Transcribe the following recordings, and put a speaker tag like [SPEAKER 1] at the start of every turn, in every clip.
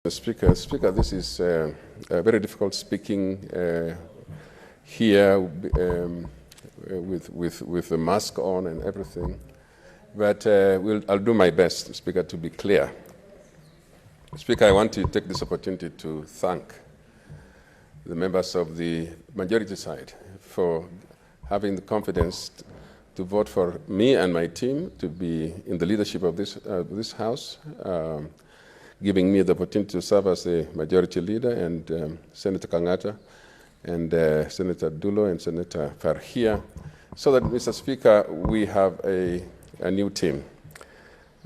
[SPEAKER 1] Speaker, this is very difficult speaking here with the mask on and everything, but I'll do my best, Speaker, to be clear. Speaker, I want to take this opportunity to thank the members of the majority side for having the confidence to vote for me and my team to be in the leadership of this House, giving me the opportunity to serve as the majority leader, and Senator Kangata, and Senator Dulo, and Senator Farhia, so that, Mr. Speaker, we have a new team.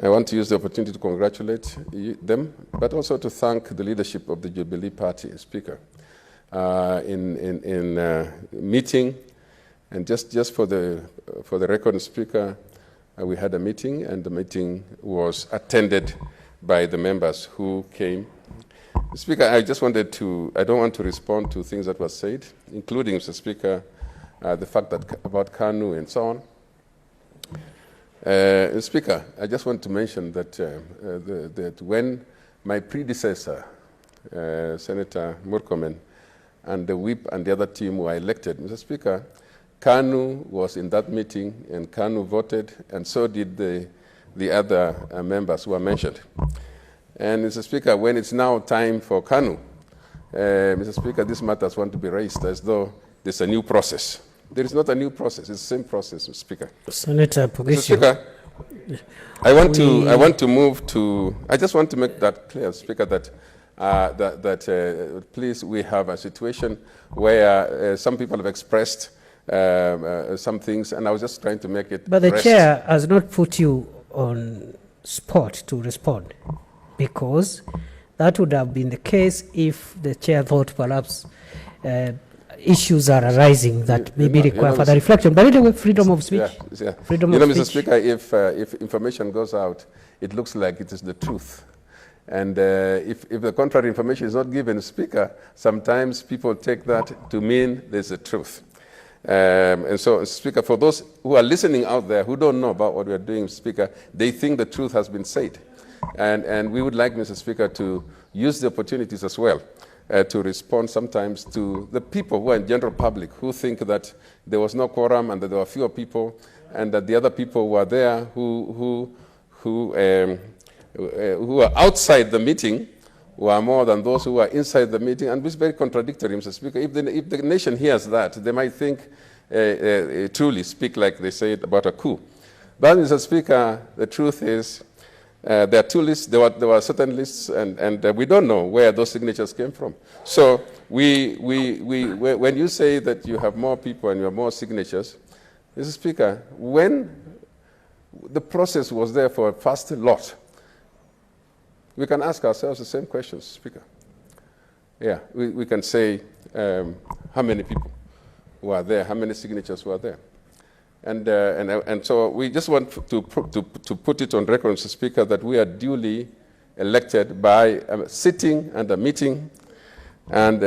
[SPEAKER 1] I want to use the opportunity to congratulate them, but also to thank the leadership of the Jubilee Party, Speaker, in meeting. And just for the record, Speaker, we had a meeting, and the meeting was attended by the members who came. Speaker, I don't want to respond to things that were said, including, Mr. Speaker, the fact that about KANU and so on. Speaker, I just want to mention that, that when my predecessor, Senator Murkomen, and the whip and the other team were elected, Mr. Speaker, KANU was in that meeting, and KANU voted, and so did the other members who were mentioned. And, Mr. Speaker, when it's now time for KANU, Mr. Speaker, these matters want to be raised as though there's a new process. There is not a new process, it's the same process, Mr. Speaker.
[SPEAKER 2] Senator Poghisio.
[SPEAKER 1] Mr. Speaker, I want to move to, I just want to make that clear, Speaker, that please, we have a situation where some people have expressed some things, and I was just trying to make it
[SPEAKER 2] But the chair has not put you on spot to respond, because that would have been the case if the chair thought perhaps issues are arising that maybe require further reflection. But anyway, freedom of speech.
[SPEAKER 1] Yeah.
[SPEAKER 2] Freedom of
[SPEAKER 1] Mr.
[SPEAKER 2] speech.
[SPEAKER 1] Speaker, if information goes out, it looks like it is the truth. And if the contrary information is not given, Speaker, sometimes people take that to mean there's a truth. And so, Speaker, for those who are listening out there who don't know about what we are doing, Speaker, they think the truth has been said. And we would like, Mr. Speaker, to use the opportunities as well to respond sometimes to the people who are in general public who think that there was no quorum and that there were fewer people, and that the other people were there who are outside the meeting were more than those who are inside the meeting, and it's very contradictory, Mr. Speaker. If the nation hears that, they might think, truly speak like they said about a coup. But, Mr. Speaker, the truth is there are two lists, there were certain lists, and we don't know where those signatures came from. So when you say that you have more people and you have more signatures, Mr. Speaker, when the process was there for a first lot, we can ask ourselves the same questions, Speaker. Yeah, we can say how many people were there, how many signatures were there. And so we just want to put it on record, Mr. Speaker, that we are duly elected by sitting and a meeting, and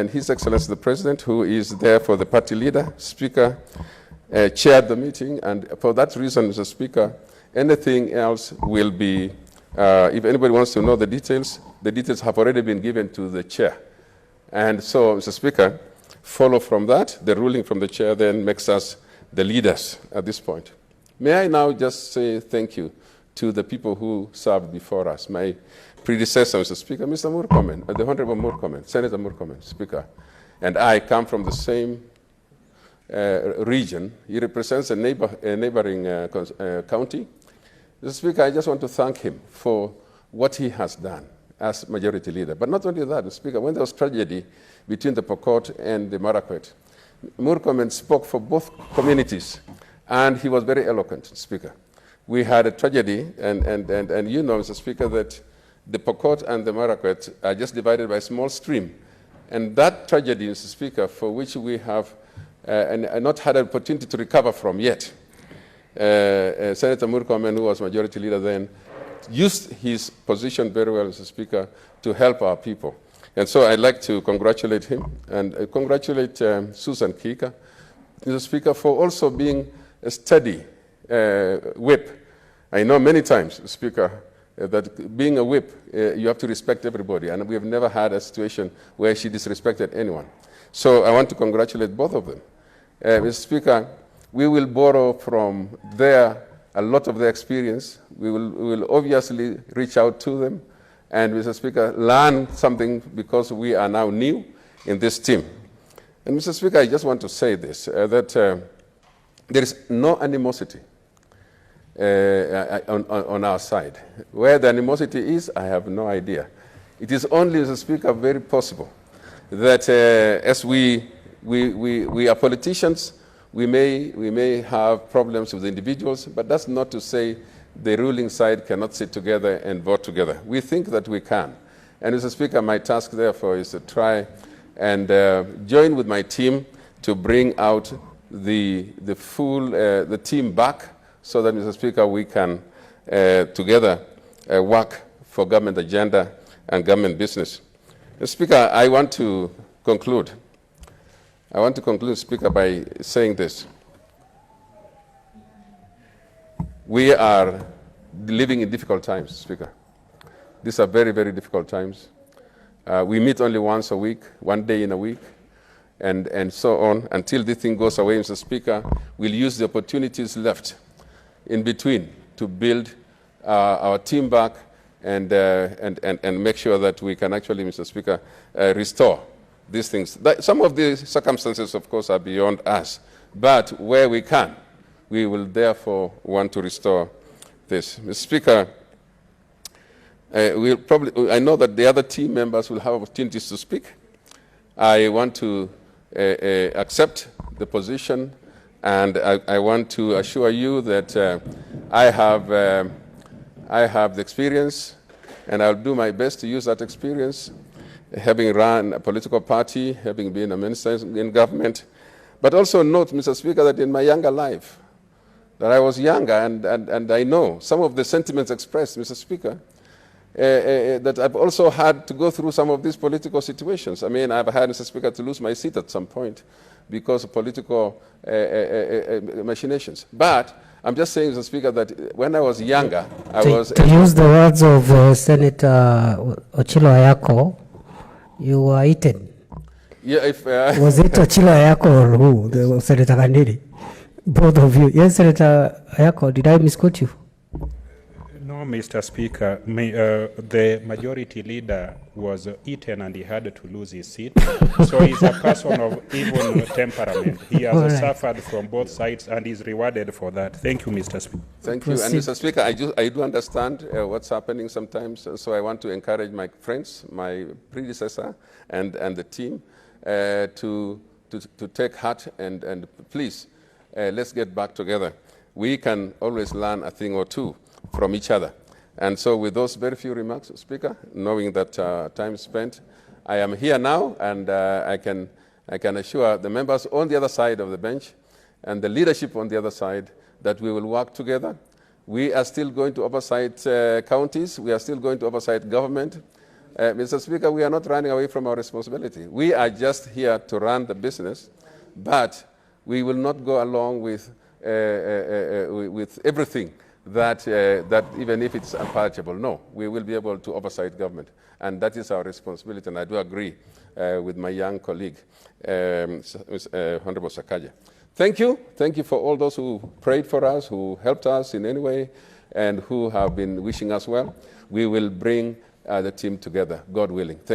[SPEAKER 1] His Excellency the President, who is there for the party leader, Speaker, chaired the meeting, and for that reason, Mr. Speaker, anything else will be, if anybody wants to know the details have already been given to the chair. And so, Mr. Speaker, follow from that, the ruling from the chair then makes us the leaders at this point. May I now just say thank you to the people who served before us. My predecessor, Mr. Speaker, Mr. Murkomen, the Honorable Murkomen, Senator Murkomen, Speaker, and I come from the same region. He represents a neighboring county. Mr. Speaker, I just want to thank him for what he has done as majority leader. But not only that, Mr. Speaker, when there was tragedy between the Pokot and the Marakwet, Murkomen'S spoke for both communities, and he was very eloquent, Speaker. We had a tragedy, and you know, Mr. Speaker, that the Pokot and the Marakwet are just divided by a small stream. And that tragedy, Mr. Speaker, for which we have not had an opportunity to recover from yet, Senator Murkomen, who was majority leader then, used his position very well, Mr. Speaker, to help our people. And so I'd like to congratulate him and congratulate Susan Kika, Mr. Speaker, for also being a steady whip. I know many times, Speaker, that being a whip, you have to respect everybody. And we have never had a situation where she disrespected anyone. So I want to congratulate both of them. Mr. Speaker, we will borrow from a lot of their experience. We will obviously reach out to them. And Mr. Speaker, learn something because we are now new in this team. And Mr. Speaker, I just want to say this, that there is no animosity on our side. Where the animosity is, I have no idea. It is only, Mr. Speaker, very possible that as we are politicians, we may have problems with individuals, but that's not to say the ruling side cannot sit together and vote together. We think that we can. And Mr. Speaker, my task, therefore, is to try and join with my team to bring out the team back so that, Mr. Speaker, we can together work for government agenda and government business. Mr. Speaker, I want to conclude. Speaker, by saying this. We are living in difficult times, Speaker. These are very, very difficult times. We meet only once a week, one day in a week, and so on. Until this thing goes away, Mr. Speaker, we'll use the opportunities left in between to build our team back and make sure that we can actually, Mr. Speaker, restore these things. Some of the circumstances, of course, are beyond us, but where we can, we will therefore want to restore this. Mr. Speaker, I know that the other team members will have opportunities to speak. I want to accept the position, and I want to assure you that I have the experience, and I'll do my best to use that experience, having run a political party, having been a minister in government. But also note, Mr. Speaker, that in my younger life, that I was younger, and I know some of the sentiments expressed, Mr. Speaker, that I've also had to go through some of these political situations. I mean, I've had, Mr. Speaker, to lose my seat at some point because of political machinations. But I'm just saying, Mr. Speaker, that when I was younger,
[SPEAKER 2] To use the words of Senator Ochilo Ayako, you were eaten.
[SPEAKER 1] Yeah,
[SPEAKER 2] Was it Ochilo Ayako or who? Senator Kandidi? Both of you. Yes, Senator Ayako, did I misquote you?
[SPEAKER 3] No, Mr. Speaker. The majority leader was eaten and he had to lose his seat. So he's a person of even temperament. He has suffered from both sides and is rewarded for that. Thank you, Mr. Speaker.
[SPEAKER 1] Thank you. And Mr. Speaker, I do understand what's happening sometimes. So I want to encourage my friends, my predecessor, and the team to take heart and please, let's get back together. We can always learn a thing or two from each other. And so with those very few remarks, Speaker, knowing that time spent, I am here now, and I can assure the members on the other side of the bench and the leadership on the other side that we will work together. We are still going to oversight counties. We are still going to oversight government. Mr. Speaker, we are not running away from our responsibility. We are just here to run the business, but we will not go along with everything that even if it's unpatchable. No, we will be able to oversight government, and that is our responsibility, and I do agree with my young colleague, Honorable Sakaja. Thank you for all those who prayed for us, who helped us in any way, and who have been wishing us well. We will bring the team together, God willing. Thank you.